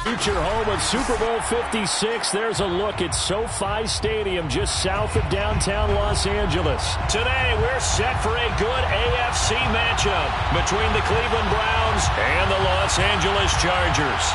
Future home of Super Bowl 56. There's a look at SoFi Stadium just south of downtown Los Angeles. Today, we're set for a good AFC matchup between the Cleveland Browns and the Los Angeles Chargers.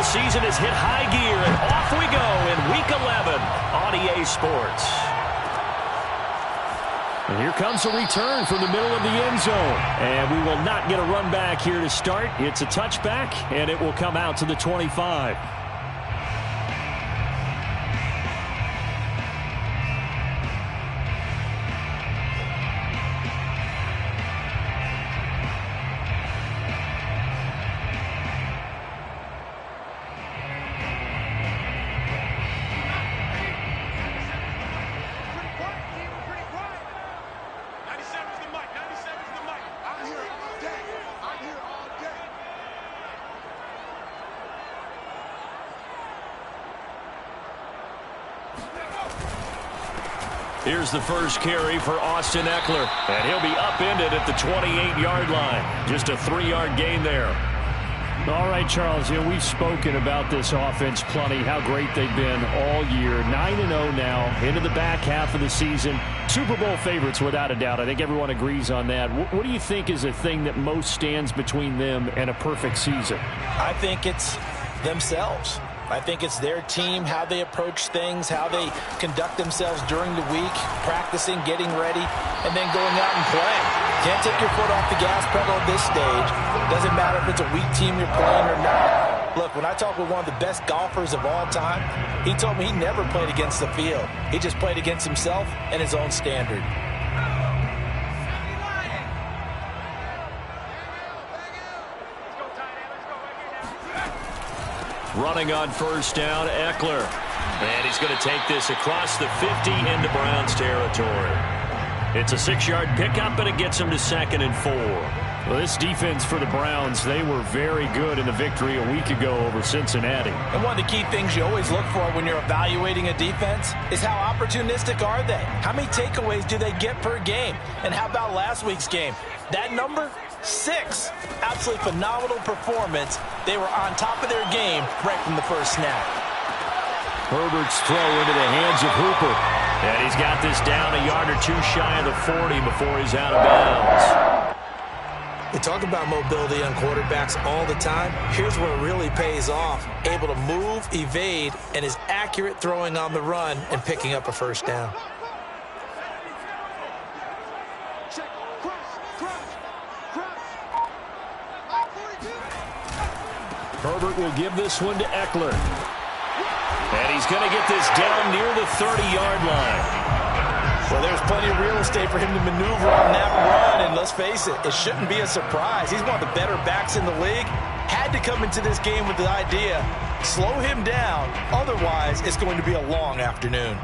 Season has hit high gear, and off we go in Week 11 on EA Sports. And here comes a return from the middle of the end zone. And we will not get a run back here to start. It's a touchback, and it will come out to the 25. Here's the first carry for Austin Eckler, and he'll be upended at the 28-yard line. Just a 3-yard gain there. All right, Charles, we've spoken about this offense plenty, how great they've been all year. 9-0 now, into the back half of the season. Super Bowl favorites, without a doubt. I think everyone agrees on that. What do you think is the thing that most stands between them and a perfect season? I think it's themselves. I think it's their team, how they approach things, how they conduct themselves during the week, practicing, getting ready, and then going out and playing. Can't take your foot off the gas pedal at this stage. Doesn't matter if it's a weak team you're playing or not. Look, when I talk with one of the best golfers of all time, he told me he never played against the field. He just played against himself and his own standard. Running on first down, Eckler. And he's going to take this across the 50 into Browns territory. It's a 6-yard pickup, and it gets him to 2nd and 4. Well, this defense for the Browns, they were very good in the victory a week ago over Cincinnati. And one of the key things you always look for when you're evaluating a defense is how opportunistic are they? How many takeaways do they get per game? And how about last week's game? That number? 6. Absolutely phenomenal performance. They were on top of their game right from the first snap. Herbert's throw into the hands of Hooper. And he's got this down a yard or two shy of the 40 before he's out of bounds. We talk about mobility on quarterbacks all the time. Here's where it really pays off. Able to move, evade, and is accurate throwing on the run and picking up a first down. Herbert will give this one to Eckler. And he's going to get this down near the 30-yard line. Well, there's plenty of real estate for him to maneuver on that run. And let's face it, it shouldn't be a surprise. He's one of the better backs in the league. Had to come into this game with the idea, slow him down. Otherwise, it's going to be a long afternoon.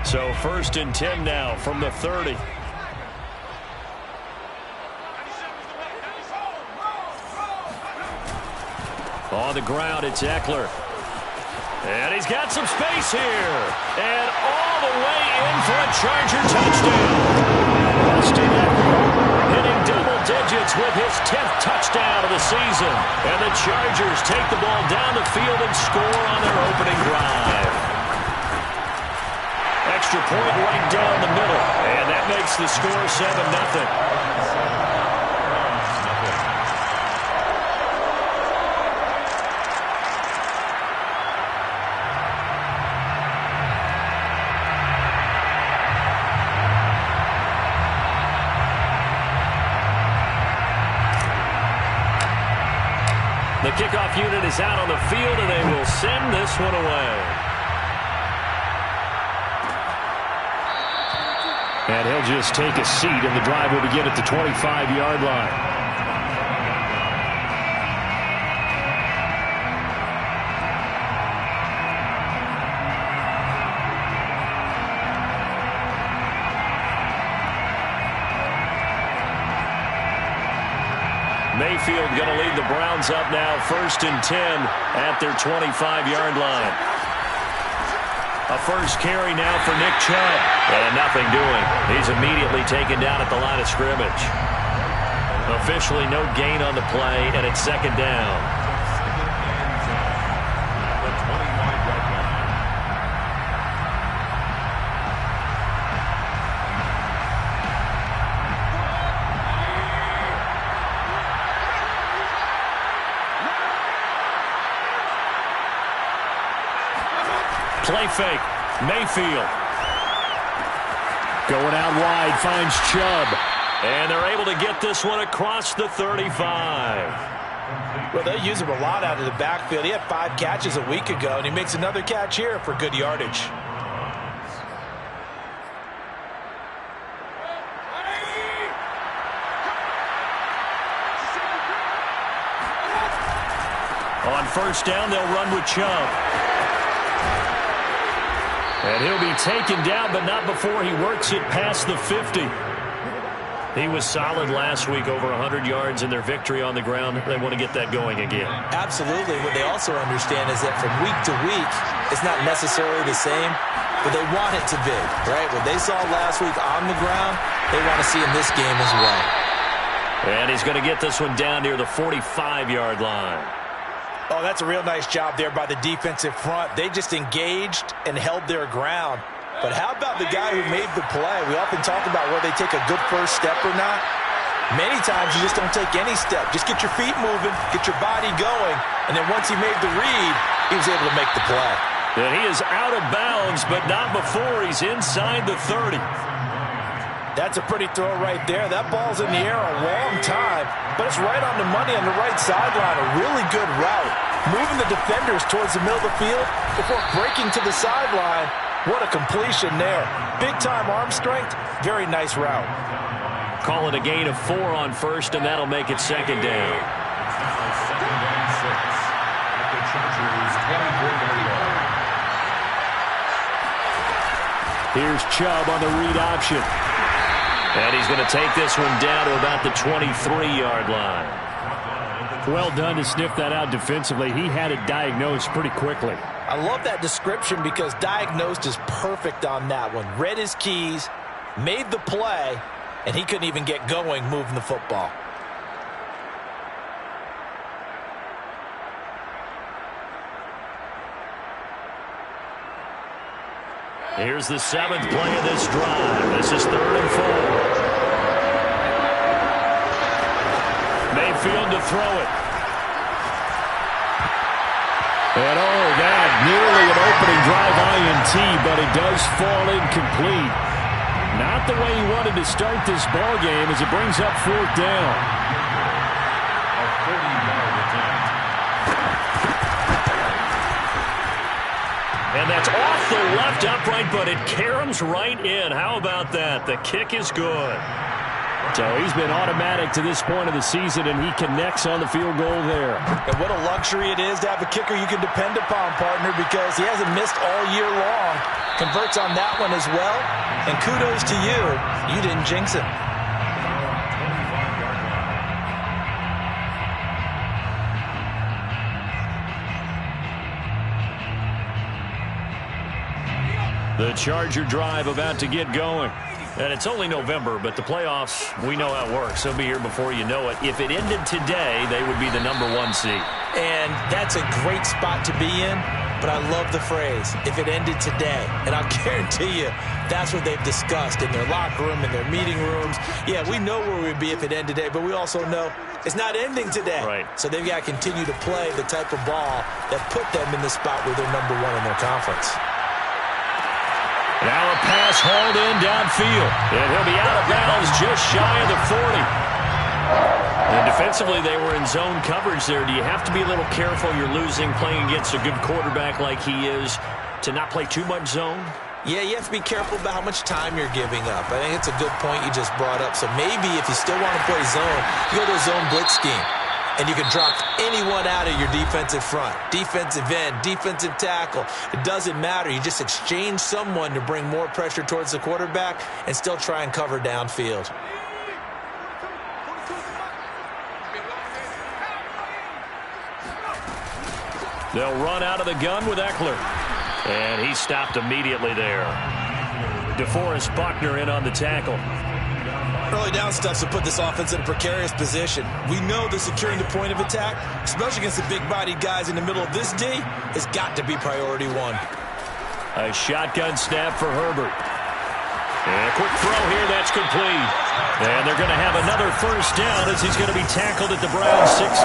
So 1st and 10 now from the 30. On the ground, it's Eckler. And he's got some space here. And all the way in for a Charger touchdown. Austin Eckler hitting double digits with his 10th touchdown of the season. And the Chargers take the ball down the field and score on their opening drive. Extra point right down the middle. And that makes the score 7-0. The kickoff unit is out on the field, and they will send this one away. And he'll just take a seat, and the drive will begin at the 25-yard line. Mayfield going to lead the Browns up now 1st and 10 at their 25-yard line. A first carry now for Nick Chubb. And nothing doing. He's immediately taken down at the line of scrimmage. Officially no gain on the play, and it's 2nd down. Play fake. Mayfield. Going out wide, finds Chubb. And they're able to get this one across the 35. Well, they use him a lot out of the backfield. He had 5 catches a week ago, and he makes another catch here for good yardage. On 1st down, they'll run with Chubb. And he'll be taken down, but not before he works it past the 50. He was solid last week, over 100 yards in their victory on the ground. They want to get that going again. Absolutely. What they also understand is that from week to week, it's not necessarily the same, but they want it to be, right? What they saw last week on the ground, they want to see in this game as well. And he's going to get this one down near the 45-yard line. Oh, that's a real nice job there by the defensive front. They just engaged and held their ground. But how about the guy who made the play? We often talk about whether they take a good first step or not. Many times you just don't take any step. Just get your feet moving, get your body going, and then once he made the read, he was able to make the play. And he is out of bounds, but not before he's inside the 30. That's a pretty throw right there. That ball's in the air a long time, but it's right on the money on the right sideline. A really good route. Moving the defenders towards the middle of the field before breaking to the sideline. What a completion there. Big-time arm strength. Very nice route. Call it a gain of 4 on 1st, and that'll make it 2nd down. Here's Chubb on the read option. And he's going to take this one down to about the 23-yard line. Well done to sniff that out defensively. He had it diagnosed pretty quickly. I love that description because diagnosed is perfect on that one. Read his keys, made the play, and he couldn't even get going moving the football. Here's the 7th play of this drive. This is 3rd and 4. Mayfield to throw it. And oh, that nearly an opening drive INT, but it does fall incomplete. Not the way he wanted to start this ball game as it brings up 4th down. And that's off the left upright, but it caroms right in. How about that? The kick is good. So he's been automatic to this point of the season, and he connects on the field goal there. And what a luxury it is to have a kicker you can depend upon, partner, because he hasn't missed all year long. Converts on that one as well. And kudos to you. You didn't jinx him. The Charger drive about to get going. And it's only November, but the playoffs, we know how it works. They'll be here before you know it. If it ended today, they would be the #1 seed. And that's a great spot to be in, but I love the phrase, if it ended today. And I'll guarantee you, that's what they've discussed in their locker room, in their meeting rooms. Yeah, we know where we'd be if it ended today, but we also know it's not ending today. Right. So they've got to continue to play the type of ball that put them in the spot where they're #1 in their conference. Now a pass hauled in downfield. And he'll be out of bounds just shy of the 40. And defensively, they were in zone coverage there. Do you have to be a little careful? You're losing, playing against a good quarterback like he is, to not play too much zone? Yeah, you have to be careful about how much time you're giving up. I think it's a good point you just brought up. So maybe if you still want to play zone, you go to a zone blitz scheme. And you can drop anyone out of your defensive front. Defensive end, defensive tackle. It doesn't matter. You just exchange someone to bring more pressure towards the quarterback and still try and cover downfield. They'll run out of the gun with Eckler. And he stopped immediately there. DeForest Buckner in on the tackle. Early down stuff to put this offense in a precarious position. We know that securing the point of attack, especially against the big-bodied guys in the middle of this D, has got to be priority one. A shotgun snap for Herbert. And a quick throw here, that's complete. And they're going to have another first down as he's going to be tackled at the Browns 16.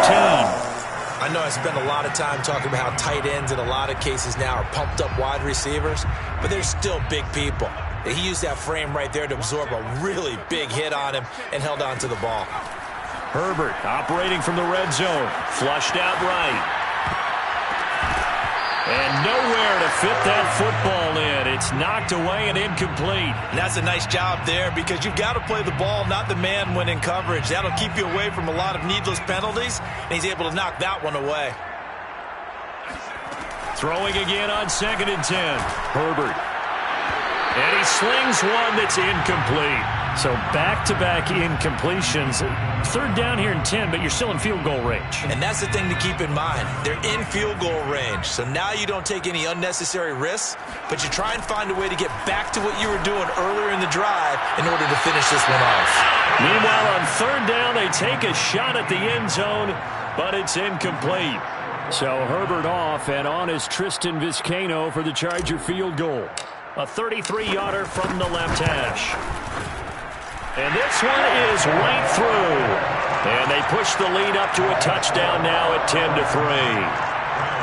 I know I spend a lot of time talking about how tight ends in a lot of cases now are pumped up wide receivers, but they're still big people. He used that frame right there to absorb a really big hit on him and held on to the ball. Herbert operating from the red zone. Flushed out right. And nowhere to fit that football in. It's knocked away and incomplete. And that's a nice job there because you've got to play the ball, not the man when in coverage. That'll keep you away from a lot of needless penalties, and he's able to knock that one away. Throwing again on 2nd and 10. Herbert. And he slings one that's incomplete. So back-to-back incompletions. 3rd down here in 10, but you're still in field goal range. And that's the thing to keep in mind. They're in field goal range. So now you don't take any unnecessary risks, but you try and find a way to get back to what you were doing earlier in the drive in order to finish this one off. Meanwhile, on 3rd down, they take a shot at the end zone, but it's incomplete. So Herbert off, and on is Tristan Vizcaino for the Charger field goal. A 33-yarder from the left hash. And this one is right through. And they push the lead up to a touchdown now at 10-3.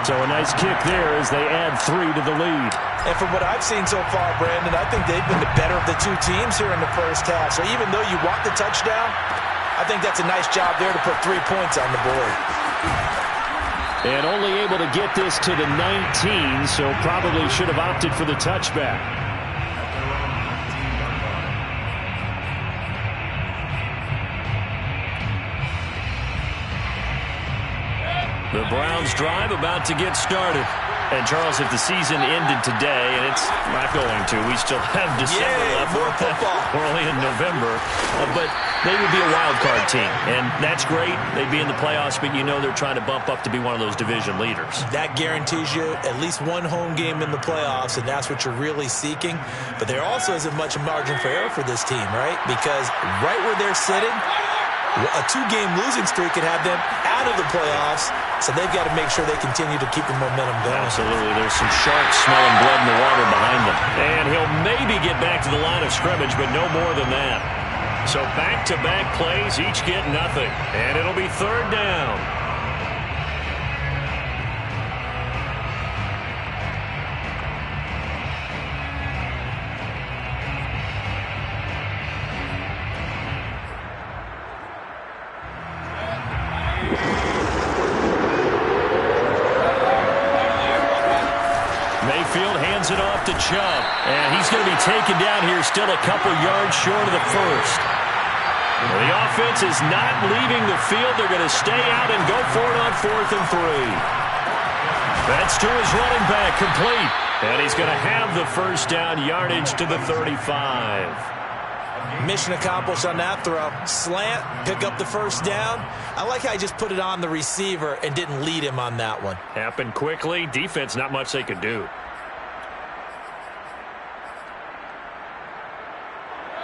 So a nice kick there as they add 3 to the lead. And from what I've seen so far, Brandon, I think they've been the better of the two teams here in the first half. So even though you want the touchdown, I think that's a nice job there to put 3 points on the board. And only able to get this to the 19, so probably should have opted for the touchback. The Browns drive about to get started. And, Charles, if the season ended today, and it's not going to, we still have December left. More football. We're only in November. But they would be a wild card team, and that's great. They'd be in the playoffs, but you know they're trying to bump up to be one of those division leaders. That guarantees you at least one home game in the playoffs, and that's what you're really seeking. But there also isn't much margin for error for this team, right? Because right where they're sitting, a 2-game losing streak could have them out of the playoffs, so they've got to make sure they continue to keep the momentum going. Absolutely. There's some sharks smelling blood in the water behind them. And he'll maybe get back to the line of scrimmage, but no more than that. So back-to-back plays, each get nothing. And it'll be 3rd down. Mayfield hands it off to Chubb. And he's going to be taken down here still a couple yards short of the first. The offense is not leaving the field. They're going to stay out and go for it on 4th and 3. That's to his running back, complete. And he's going to have the first down, yardage to the 35. Mission accomplished on that throw. Slant, pick up the first down. I like how he just put it on the receiver and didn't lead him on that one. Happened quickly. Defense, not much they could do.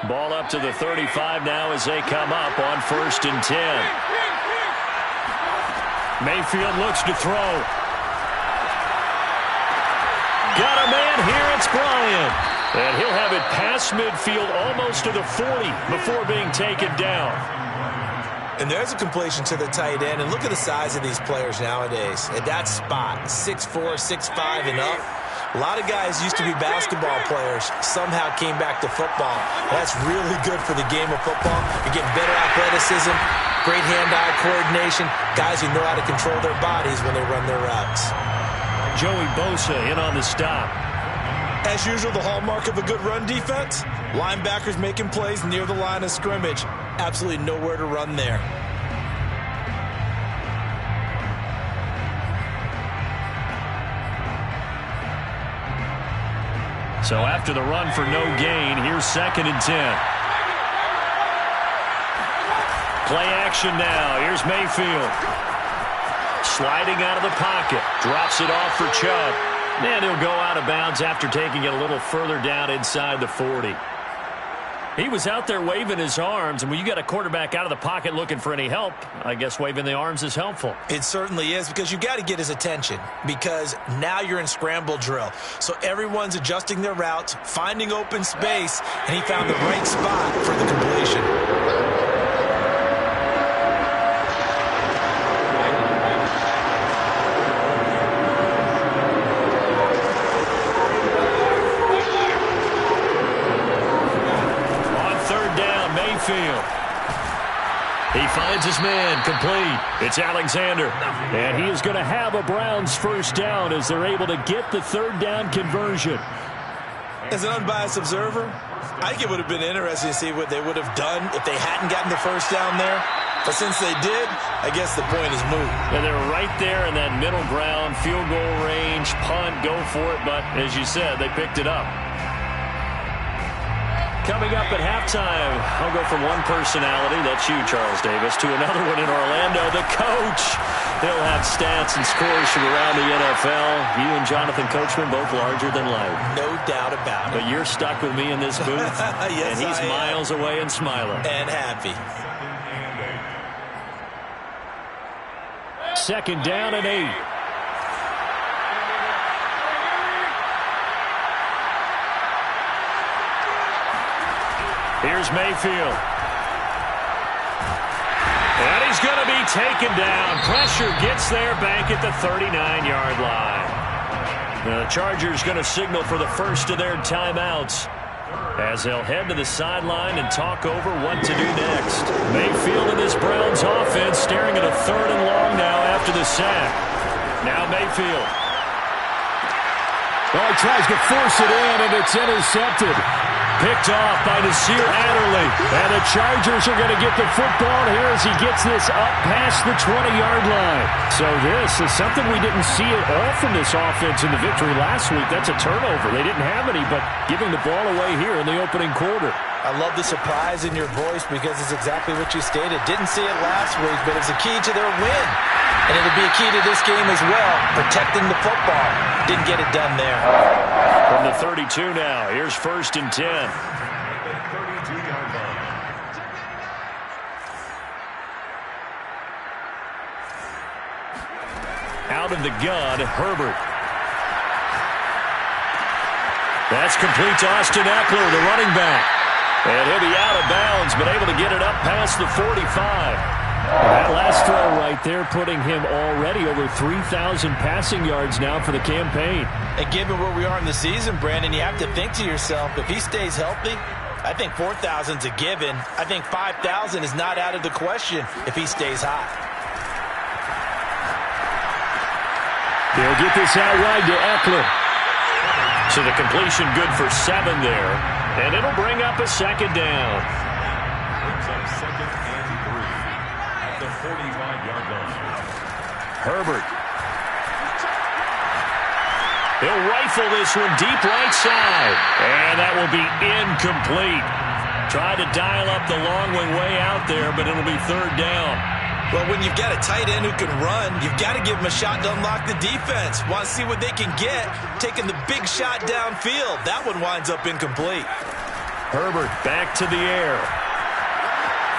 Ball up to the 35 now as they come up on 1st and 10. Mayfield looks to throw. Got a man here, it's Bryant. And he'll have it past midfield almost to the 40 before being taken down. And there's a completion to the tight end. And look at the size of these players nowadays. At that spot, 6'4", 6'5", and up. A lot of guys used to be basketball players, somehow came back to football. That's really good for the game of football. You're getting better athleticism, great hand-eye coordination, guys who know how to control their bodies when they run their routes. Joey Bosa in on the stop. As usual, the hallmark of a good run defense, linebackers making plays near the line of scrimmage. Absolutely nowhere to run there. So after the run for no gain, here's 2nd and 10. Play action now. Here's Mayfield. Sliding out of the pocket. Drops it off for Chubb. And he'll go out of bounds after taking it a little further down inside the 40. He was out there waving his arms, and when you got a quarterback out of the pocket looking for any help, I guess waving the arms is helpful. It certainly is, because you got to get his attention, because now you're in scramble drill. So everyone's adjusting their routes, finding open space, and he found the right spot for the completion. He finds his man complete. It's Alexander. And he is going to have a Browns first down as they're able to get the third down conversion. As an unbiased observer, I think it would have been interesting to see what they would have done if they hadn't gotten the first down there. But since they did, I guess the point is moot. And they're right there in that middle ground, field goal range, punt, go for it. But as you said, they picked it up. Coming up at halftime, I'll go from one personality, that's you, Charles Davis, to another one in Orlando, the coach. He'll have stats and scores from around the NFL. You and Jonathan Coachman, both larger than life. No doubt about it. But you're stuck with me in this booth, yes, and he's miles away and smiling. And happy. Second down and 8. Here's Mayfield. And he's going to be taken down. Pressure gets there back at the 39-yard line. The Chargers going to signal for the first of their timeouts as they'll head to the sideline and talk over what to do next. Mayfield and this Browns offense staring at a third and long now after the sack. Now Mayfield. Oh, he tries to force it in, and it's intercepted. Picked off by Nasir Adderley. And the Chargers are going to get the football here as he gets this up past the 20-yard line. So this is something we didn't see at all from this offense in the victory last week. That's a turnover. They didn't have any, but giving the ball away here in the opening quarter. I love the surprise in your voice because it's exactly what you stated. Didn't see it last week, but it's a key to their win. And it'll be a key to this game as well, protecting the football. Didn't get it done there. From the 32 now, here's 1st and 10. Out of the gun, Herbert. That's complete to Austin Eckler, the running back. And he'll be out of bounds, but able to get it up past the 45. That last throw right there putting him already over 3,000 passing yards now for the campaign. And given where we are in the season, Brandon, you have to think to yourself, if he stays healthy, I think 4,000 is a given. I think 5,000 is not out of the question if he stays hot. They'll get this out wide to Eckler. So the completion good for 7 there. And it'll bring up a second down. The 45-yard line. Herbert. He'll rifle this one deep right side. And that will be incomplete. Tried to dial up the long way out there, but it'll be third down. Well, when you've got a tight end who can run, you've got to give him a shot to unlock the defense. Want to see what they can get, taking the big shot downfield. That one winds up incomplete. Herbert back to the air.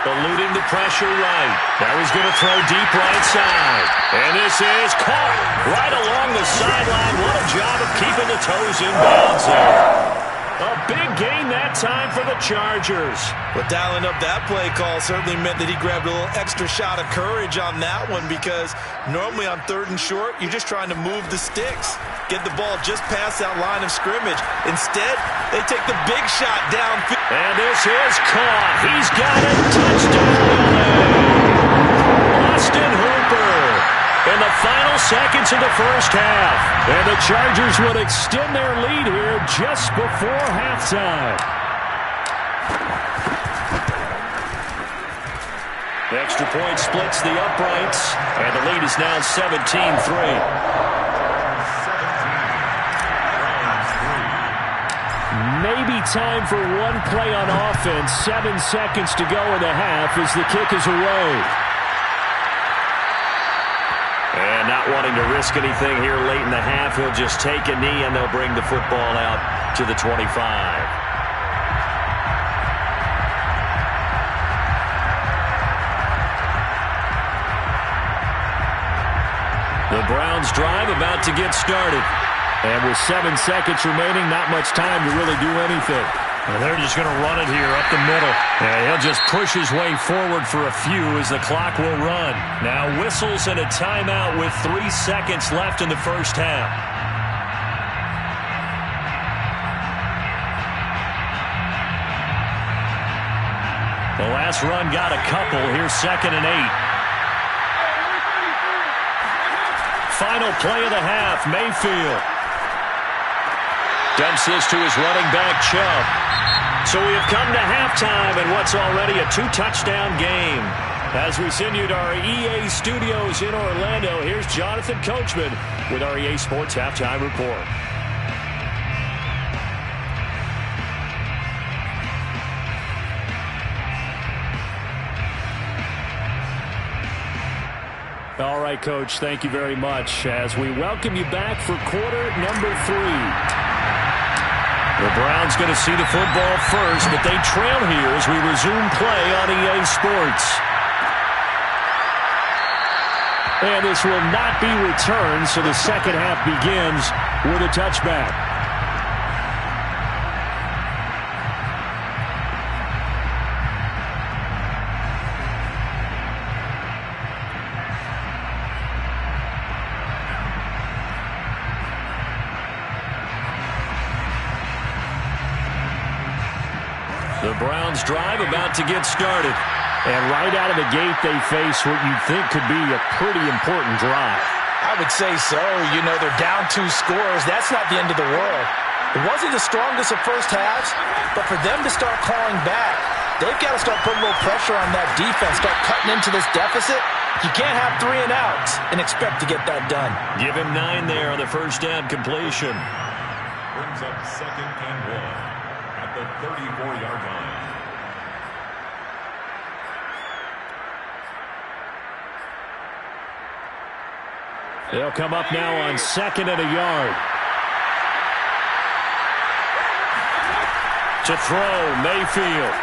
Eluding the pressure right. Now he's going to throw deep right side. And this is caught right along the sideline. What a job of keeping the toes in bounds there. A big gain that time for the Chargers. But dialing up that play call certainly meant that he grabbed a little extra shot of courage on that one, because normally on 3rd and short, you're just trying to move the sticks, get the ball just past that line of scrimmage. Instead, they take the big shot downfield. And this is caught. He's got it. Touchdown. Austin Hooper in the final seconds of the first half. And the Chargers would extend their lead here just before halftime. The extra point splits the uprights, and the lead is now 17-3. Maybe time for one play on offense. 7 seconds to go in the half as the kick is away. wanting to risk anything here late in the half. He'll just take a knee, and they'll bring the football out to the 25. The Browns drive about to get started. And with 7 seconds remaining, not much time to really do anything. And they're just going to run it here up the middle. And he'll just push his way forward for a few as the clock will run. Now whistles and a timeout with 3 seconds left in the first half. The last run got a couple. Here's 2nd and 8. Final play of the half, Mayfield. Dumps this to his running back, Chubb. So we have come to halftime in what's already a 2-touchdown game. As we send you to our EA studios in Orlando, here's Jonathan Coachman with our EA Sports Halftime Report. All right, Coach, thank you very much as we welcome you back for quarter number 3. The Browns going to see the football first, but they trail here as we resume play on EA Sports. And this will not be returned, so the second half begins with a touchback. The Browns drive about to get started. And right out of the gate, they face what you'd think could be a pretty important drive. I would say so. You know, they're down 2 scores. That's not the end of the world. It wasn't the strongest of first halves, but for them to start clawing back, they've got to start putting a little pressure on that defense, start cutting into this deficit. You can't have 3 and outs and expect to get that done. Give him 9 there on the first down completion. Brings up 2nd and 1. At the 34-yard line. They'll come up now on 2nd and a yard. To throw, Mayfield.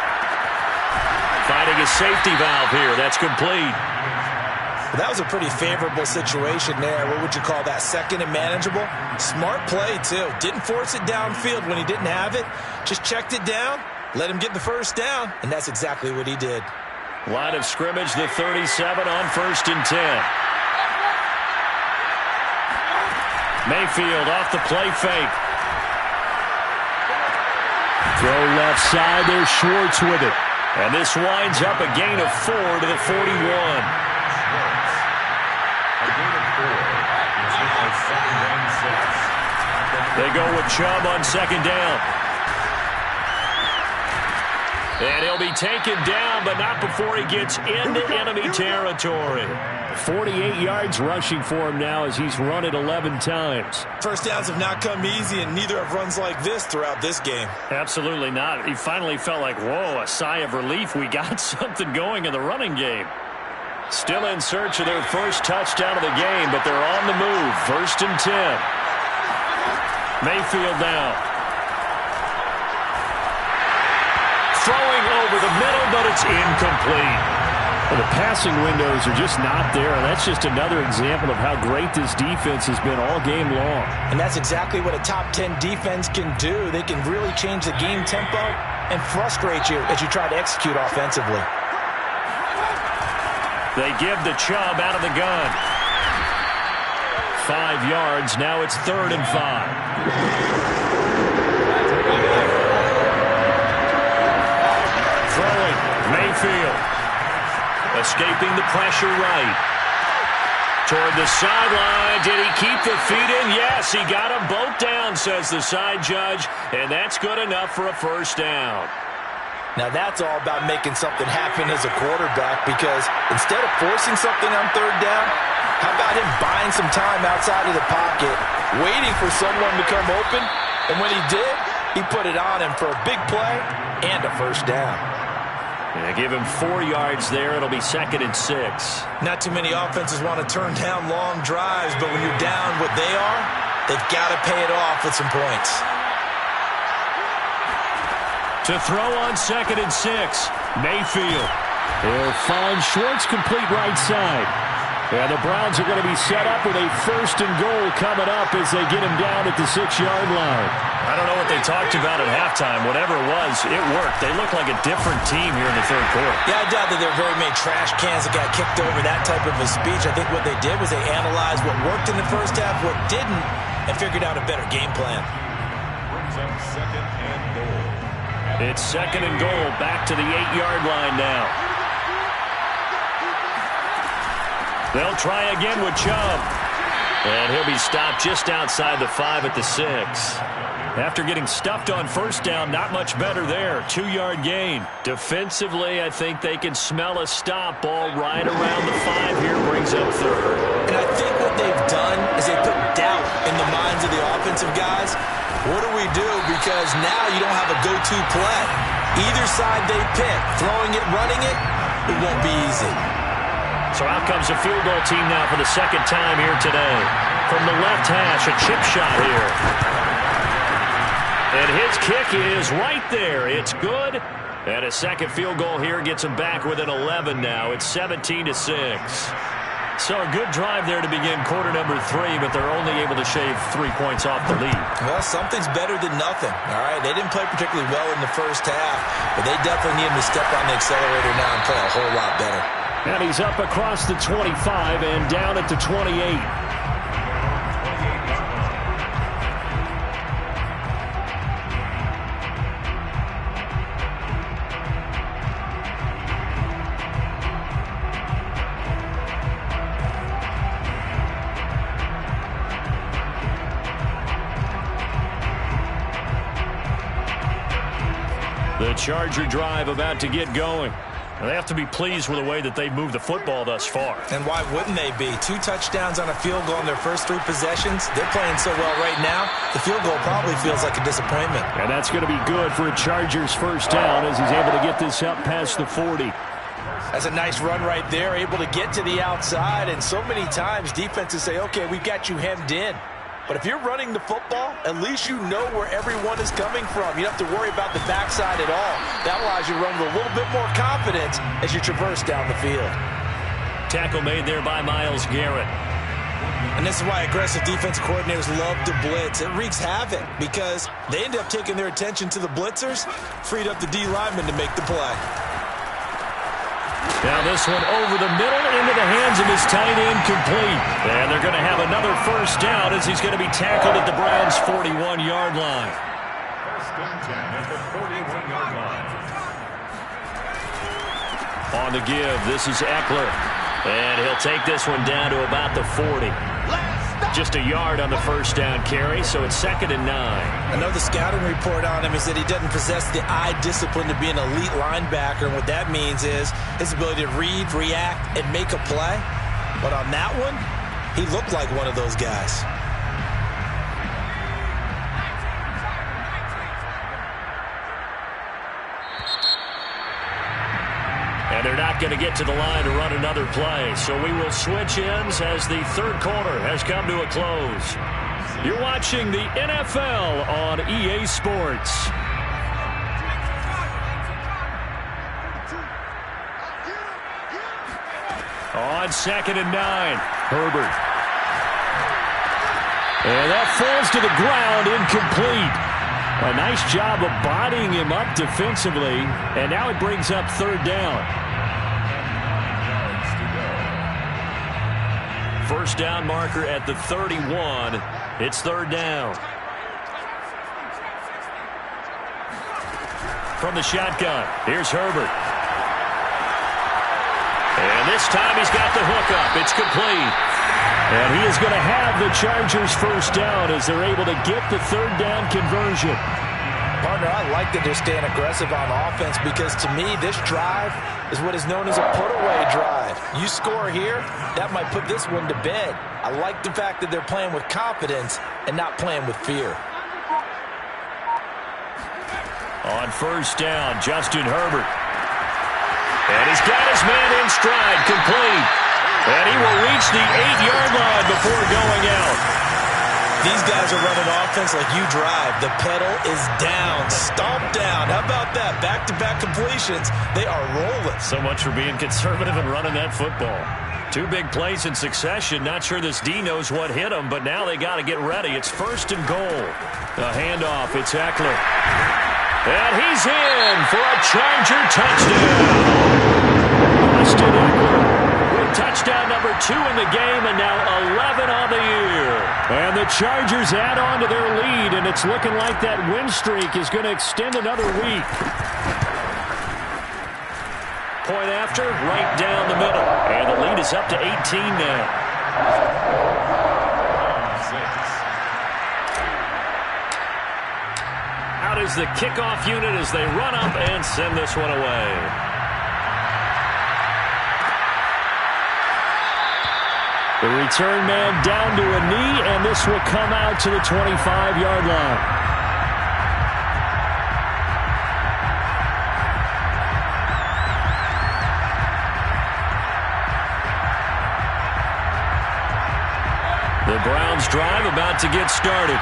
Finding a safety valve here. That's complete. That was a pretty favorable situation there. What would you call that? 2nd and manageable? Smart play, too. Didn't force it downfield when he didn't have it. Just checked it down, let him get the first down, and that's exactly what he did. Line of scrimmage, the 37 on 1st and 10. Mayfield off the play fake. Throw left side, there's Schwartz with it. And this winds up a gain of 4 to the 41. They go with Chubb on 2nd down. And he'll be taken down, but not before he gets into enemy territory. 48 yards rushing for him now as he's run it 11 times. First downs have not come easy, and neither have runs like this throughout this game. Absolutely not. He finally felt like, whoa, a sigh of relief. We got something going in the running game. Still in search of their first touchdown of the game, but they're on the move. 1st and 10. Mayfield now. Throwing over the middle, but it's incomplete. Well, the passing windows are just not there, and that's just another example of how great this defense has been all game long. And that's exactly what a top 10 defense can do. They can really change the game tempo and frustrate you as you try to execute offensively. They give the Chubb out of the gun. 5 yards. Now it's 3rd and 5. Throwing. Mayfield. Escaping the pressure right. Toward the sideline. Did he keep the feet in? Yes, he got them both down, says the side judge. And that's good enough for a first down. Now that's all about making something happen as a quarterback, because instead of forcing something on 3rd down, how about him buying some time outside of the pocket, waiting for someone to come open, and when he did, he put it on him for a big play and a first down. They give him 4 yards there. It'll be 2nd and 6. Not too many offenses want to turn down long drives, but when you're down what they are, they've got to pay it off with some points. To throw on 2nd and 6, Mayfield. He'll find Schwartz complete right side. And the Browns are going to be set up with a 1st and goal coming up as they get him down at the 6-yard line. I don't know what they talked about at halftime. Whatever it was, it worked. They look like a different team here in the 3rd quarter. Yeah, I doubt that there are very many trash cans that got kicked over, that type of a speech. I think what they did was they analyzed what worked in the first half, what didn't, and figured out a better game plan. Brings up 2nd and goal. It's 2nd and goal, back to the 8-yard line now. They'll try again with Chubb. And he'll be stopped just outside the 5 at the 6. After getting stuffed on 1st down, not much better there. 2-yard gain. Defensively, I think they can smell a stop. Ball right around the 5 here, brings up 3rd. And I think what they've done is they put doubt in the minds of the offensive guys. What do we do? Because now you don't have a go-to play. Either side they pick, throwing it, running it, it won't be easy. So out comes a field goal team now for the 2nd time here today. From the left hash, a chip shot here. And his kick is right there. It's good. And a 2nd field goal here gets him back within 11 now. It's 17-6. So a good drive there to begin quarter number 3, but they're only able to shave 3 points off the lead. Well, something's better than nothing, all right? They didn't play particularly well in the first half, but they definitely need him to step on the accelerator now and play a whole lot better. And he's up across the 25 and down at the 28. The Charger drive about to get going. They have to be pleased with the way that they've moved the football thus far. And why wouldn't they be? 2 touchdowns on a field goal in their first 3 possessions. They're playing so well right now, the field goal probably feels like a disappointment. And that's going to be good for a Chargers 1st down as he's able to get this up past the 40. That's a nice run right there, able to get to the outside. And so many times defenses say, okay, we've got you hemmed in. But if you're running the football, at least you know where everyone is coming from. You don't have to worry about the backside at all. That allows you to run with a little bit more confidence as you traverse down the field. Tackle made there by Myles Garrett. And this is why aggressive defensive coordinators love to blitz. It wreaks havoc because they end up taking their attention to the blitzers, freed up the D lineman to make the play. Now this one over the middle into the hands of his tight end, complete. And they're going to have another 1st down as he's going to be tackled at the Browns' 41-yard line. 1st and 10 at the 41-yard line. On the give, this is Eckler. And he'll take this one down to about the 40. Just a yard on the 1st down carry, so it's 2nd and 9. Another scouting report on him is that he doesn't possess the eye discipline to be an elite linebacker. And what that means is his ability to read, react, and make a play. But on that one, he looked like one of those guys. And they're not going to get to the line to run another play. So we will switch ends as the 3rd quarter has come to a close. You're watching the NFL on EA Sports. On 2nd and 9, Herbert. And that falls to the ground, incomplete. A nice job of bodying him up defensively. And now it brings up 3rd down. 1st down marker at the 31. It's 3rd down. From the shotgun, here's Herbert. And this time he's got the hook up. It's complete. And he is going to have the Chargers 1st down as they're able to get the 3rd down conversion. Partner, I like that they're staying aggressive on offense because to me, this drive is what is known as a put-away drive. You score here, that might put this one to bed. I like the fact that they're playing with confidence and not playing with fear. On 1st down, Justin Herbert. And he's got his man in stride, complete. And he will reach the 8-yard line before going out. These guys are running offense like you drive. The pedal is down, stomped down. How about that? Back-to-back completions. They are rolling. So much for being conservative and running that football. 2 big plays in succession. Not sure this D knows what hit him, but now they got to get ready. It's 1st and goal. A handoff. It's Eckler. And he's in for a Charger touchdown. Austin Eckler with touchdown number 2 in the game, and now 11 on the year. And the Chargers add on to their lead, and it's looking like that win streak is going to extend another week. Point after, right down the middle. And the lead is up to 18 now. Out is the kickoff unit as they run up and send this one away. The return man down to a knee, and this will come out to the 25-yard line. The Browns drive about to get started.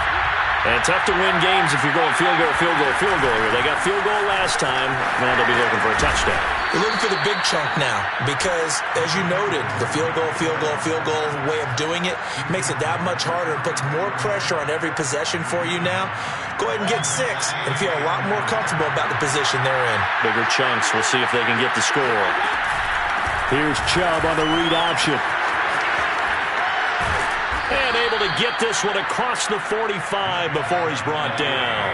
And tough to win games if you're going field goal here. They got field goal last time. Now they'll be looking for a touchdown. They're looking for the big chunk now because, as you noted, the field goal way of doing it makes it that much harder and puts more pressure on every possession for you now. Go ahead and get 6 and feel a lot more comfortable about the position they're in. Bigger chunks. We'll see if they can get the score. Here's Chubb on the read option. And able to get this one across the 45 before he's brought down.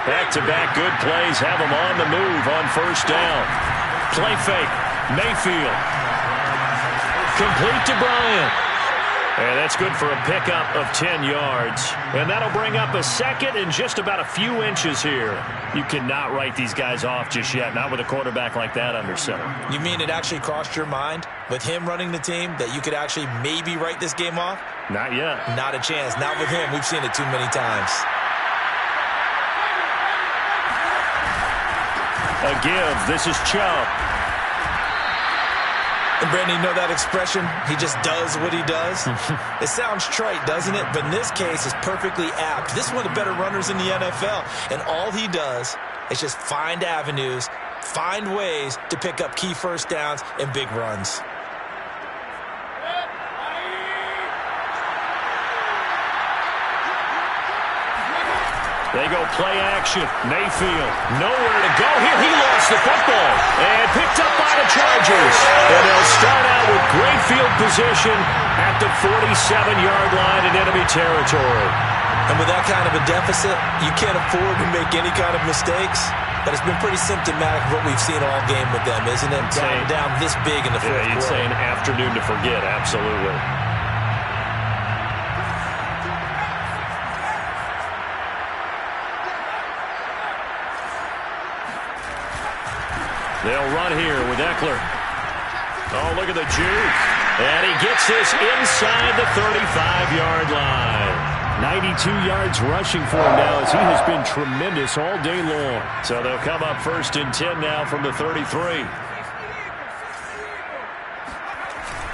Back-to-back good plays have him on the move on 1st down. Play fake. Mayfield. Complete to Bryant. And that's good for a pickup of 10 yards. And that'll bring up a 2nd and just about a few inches here. You cannot write these guys off just yet, not with a quarterback like that under center. You mean it actually crossed your mind with him running the team that you could actually maybe write this game off? Not yet. Not a chance. Not with him. We've seen it too many times. A give. This is Chubb. And Brandon, you know that expression? He just does what he does? It sounds trite, doesn't it? But in this case, it's perfectly apt. This is one of the better runners in the NFL. And all he does is just find avenues, find ways to pick up key 1st downs and big runs. They go play action. Mayfield, nowhere to go here. He lost the football and picked up by the Chargers. And they'll start out with great field position at the 47-yard line in enemy territory. And with that kind of a deficit, you can't afford to make any kind of mistakes. But it's been pretty symptomatic of what we've seen all game with them, isn't it? Down this big in the 4th quarter. You'd say an afternoon to forget, absolutely. They'll run here with Eckler. Oh, look at the juke. And he gets this inside the 35-yard line. 92 yards rushing for him now as he has been tremendous all day long. So they'll come up 1st and 10 now from the 33.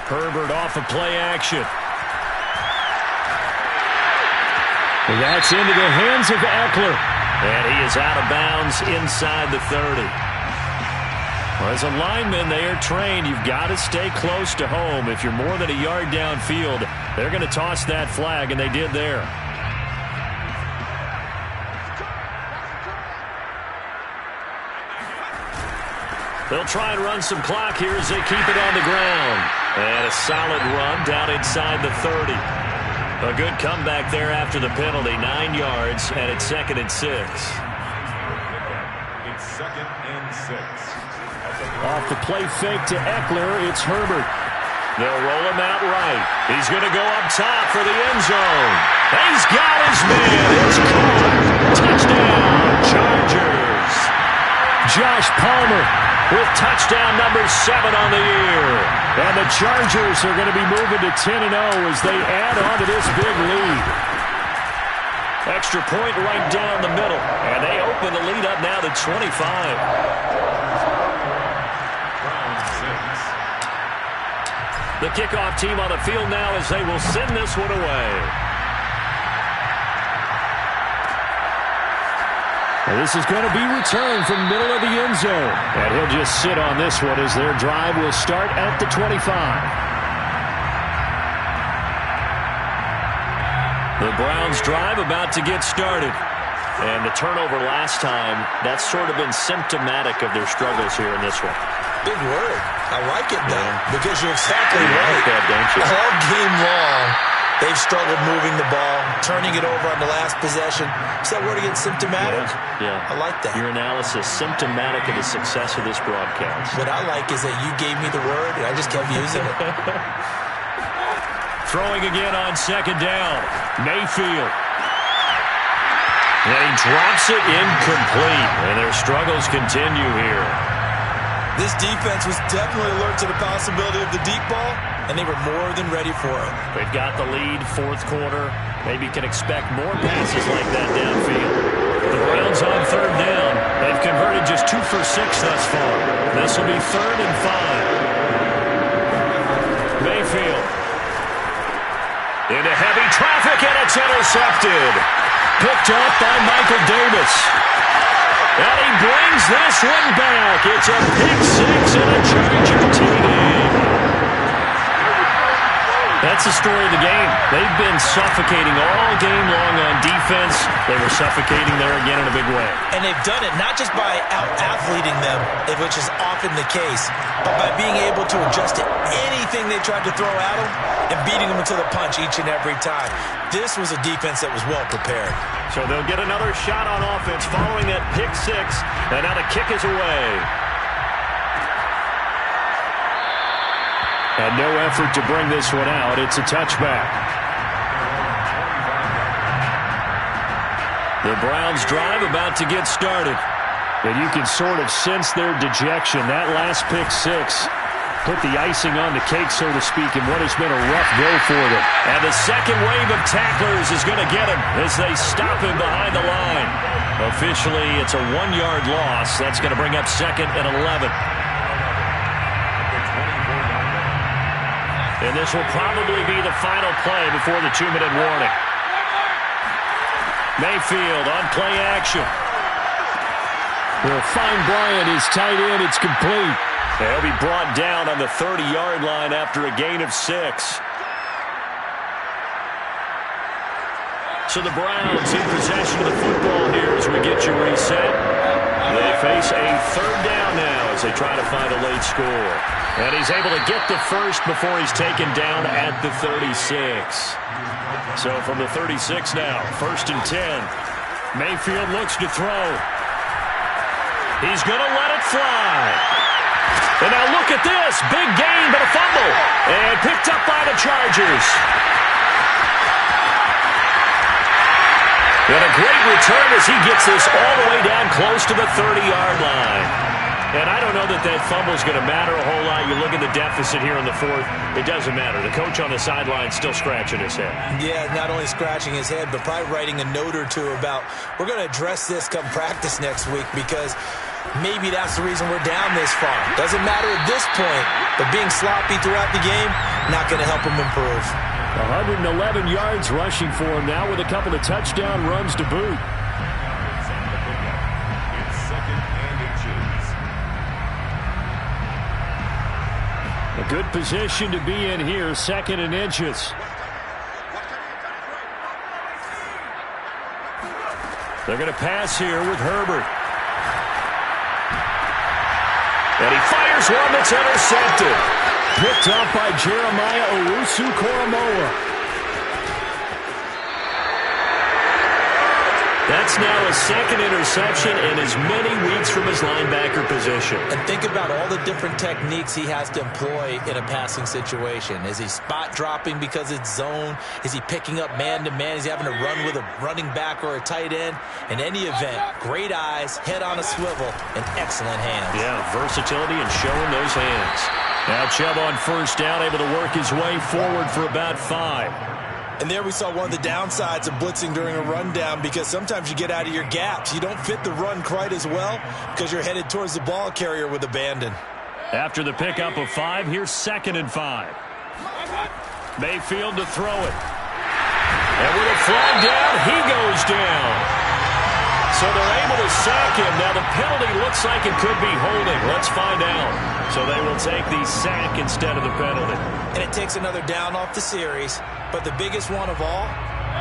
Herbert off of play action. And that's into the hands of Eckler. And he is out of bounds inside the 30. Well, as a lineman, they are trained. You've got to stay close to home. If you're more than a yard downfield, they're going to toss that flag, and they did there. They'll try and run some clock here as they keep it on the ground. And a solid run down inside the 30. A good comeback there after the penalty. 9 yards, and it's 2nd and 6. It's 2nd and 6. Off the play fake to Eckler, it's Herbert. They'll roll him out right. He's going to go up top for the end zone. He's got his man. It's caught. Touchdown, Chargers. Josh Palmer with touchdown number 7 on the year. And the Chargers are going to be moving to 10-0 as they add on to this big lead. Extra point right down the middle. And they open the lead up now to 25. The kickoff team on the field now as they will send this one away. And this is going to be returned from the middle of the end zone. And he'll just sit on this one as their drive will start at the 25. The Browns drive about to get started. And the turnover last time, that's sort of been symptomatic of their struggles here in this one. Big word. I like it, though, because you're exactly right. Like that, don't you? All game long, they've struggled moving the ball, turning it over on the last possession. Is that word again, symptomatic? Yeah. I like that. Your analysis, symptomatic of the success of this broadcast. What I like is that you gave me the word, and I just kept using it. Throwing again on second down. Mayfield. And he drops it incomplete. And their struggles continue here. This defense was definitely alert to the possibility of the deep ball, and they were more than ready for it. They've got the lead, fourth quarter. Maybe can expect more passes like that downfield. The Browns on third down. They've converted just 2 for 6 thus far. This will be 3rd and 5. Mayfield. Into heavy traffic, and it's intercepted. Picked up by Michael Davis. And he brings this one back. It's a pick 6 and a Charger TD. That's the story of the game. They've been suffocating all game long on defense. They were suffocating there again in a big way. And they've done it not just by out-athleting them, which is often the case, but by being able to adjust to anything they tried to throw at them and beating them into the punch each and every time. This was a defense that was well prepared. So they'll get another shot on offense following that pick 6, and now the kick is away. And no effort to bring this one out. It's a touchback. The Browns drive about to get started. And you can sort of sense their dejection. That last pick 6 put the icing on the cake, so to speak, in what has been a rough go for them. And the second wave of tacklers is going to get him as they stop him behind the line. Officially, it's a 1-yard loss. That's going to bring up 2nd and 11. And this will probably be the final play before the 2-minute warning. Mayfield on play action. Well, find Bryant is tight end. It's complete. He'll be brought down on the 30-yard line after a gain of 6. So the Browns in possession of the football here as we get you reset. They face a 3rd down now as they try to find a late score. And he's able to get the first before he's taken down at the 36. So from the 36 now, 1st and 10. Mayfield looks to throw. He's going to let it fly. And now look at this. Big gain, but a fumble. And picked up by the Chargers. And a great return as he gets this all the way down close to the 30-yard line. And I don't know that that fumble is going to matter a whole lot. You look at the deficit here in the 4th. It doesn't matter. The coach on the sideline still scratching his head. Yeah, not only scratching his head, but probably writing a note or two about, we're going to address this come practice next week because maybe that's the reason we're down this far. Doesn't matter at this point, but being sloppy throughout the game, not going to help him improve. 111 yards rushing for him now with a couple of touchdown runs to boot. A good position to be in here, 2nd and inches. They're going to pass here with Herbert. And he fires one that's intercepted. Picked up by Jeremiah Owusu-Koramoah. That's now his 2nd interception in as many weeks from his linebacker position. And think about all the different techniques he has to employ in a passing situation. Is he spot dropping because it's zone? Is he picking up man-to-man? Is he having to run with a running back or a tight end? In any event, great eyes, head on a swivel, and excellent hands. Yeah, versatility and showing those hands. Now Chubb on 1st down, able to work his way forward for about 5. And there we saw one of the downsides of blitzing during a rundown because sometimes you get out of your gaps. You don't fit the run quite as well because you're headed towards the ball carrier with abandon. After the pickup of 5, here's 2nd and 5. Mayfield to throw it. And with a flag down, he goes down. So they're able to sack him. Now the penalty looks like it could be holding. Let's find out. So they will take the sack instead of the penalty. And it takes another down off the series. But the biggest one of all,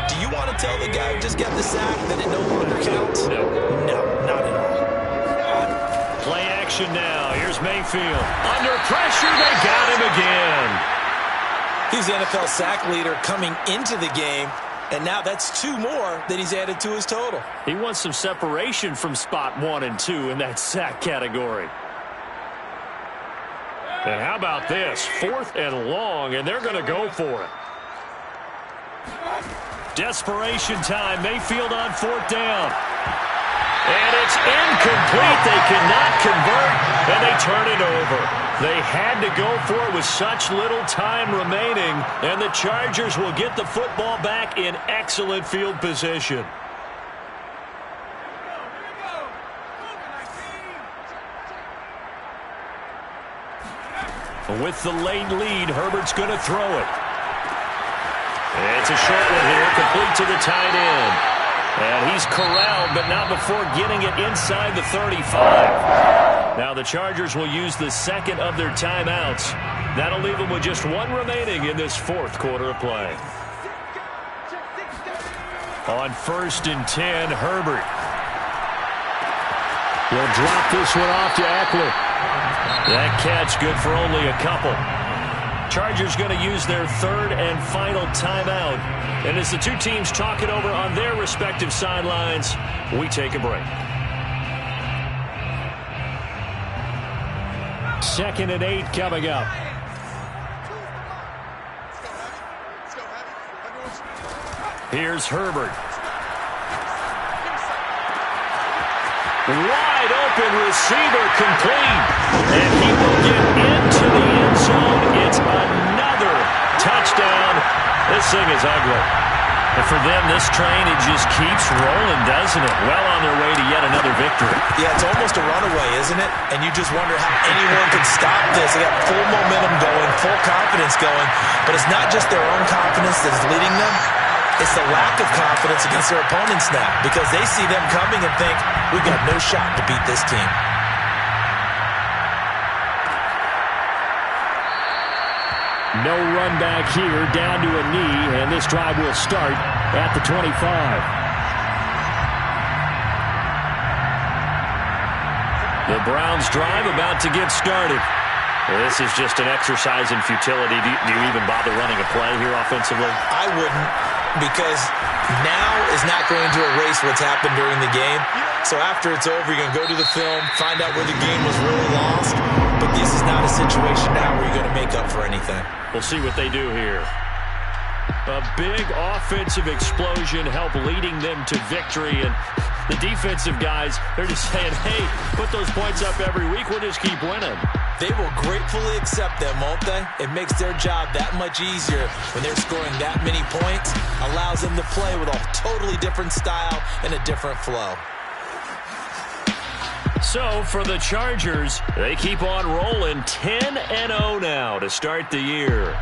do you want to tell the guy who just got the sack that it no longer counts? No. No, not at all. Play action now. Here's Mayfield. Under pressure, they got him again. He's the NFL sack leader coming into the game, and now that's 2 more that he's added to his total. He wants some separation from spot 1 and 2 in that sack category. And how about this? 4th and long, and they're going to go for it. Desperation time. Mayfield on 4th down. And it's incomplete. They cannot convert, and they turn it over. They had to go for it with such little time remaining, and the Chargers will get the football back in excellent field position. With the late lead, Herbert's going to throw it. It's a short one here, complete to the tight end. And he's corralled, but not before getting it inside the 35. Now the Chargers will use the second of their timeouts. That'll leave them with just 1 remaining in this 4th quarter of play. On 1st and 10, Herbert. He'll drop this one off to Eckler. That catch good for only a couple. Chargers going to use their 3rd and final timeout. And as the 2 teams talk it over on their respective sidelines, we take a break. 2nd and 8 coming up. Here's Herbert. Wide open receiver complete. And he will get into the end zone. It's another touchdown. This thing is ugly. And for them, this train, it just keeps rolling, doesn't it? Well on their way to yet another victory. Yeah, it's almost a runaway, isn't it? And you just wonder how anyone can stop this. They got full momentum going, full confidence going. But it's not just their own confidence that's leading them. It's the lack of confidence against their opponents now, because they see them coming and think, we've got no shot to beat this team. No run back here, down to a knee, and this drive will start at the 25. The Browns drive about to get started. This is just an exercise in futility. Do you even bother running a play here offensively? I wouldn't, because now is not going to erase what's happened during the game. So after it's over, you're going to go to the film, find out where the game was really lost. But this is not a situation now where you're going to make up for anything. We'll see what they do here. A big offensive explosion helped leading them to victory. And the defensive guys, they're just saying, hey, put those points up every week. We'll just keep winning. They will gratefully accept them, won't they? It makes their job that much easier when they're scoring that many points. Allows them to play with a totally different style and a different flow. So for the Chargers, they keep on rolling 10-0 now to start the year.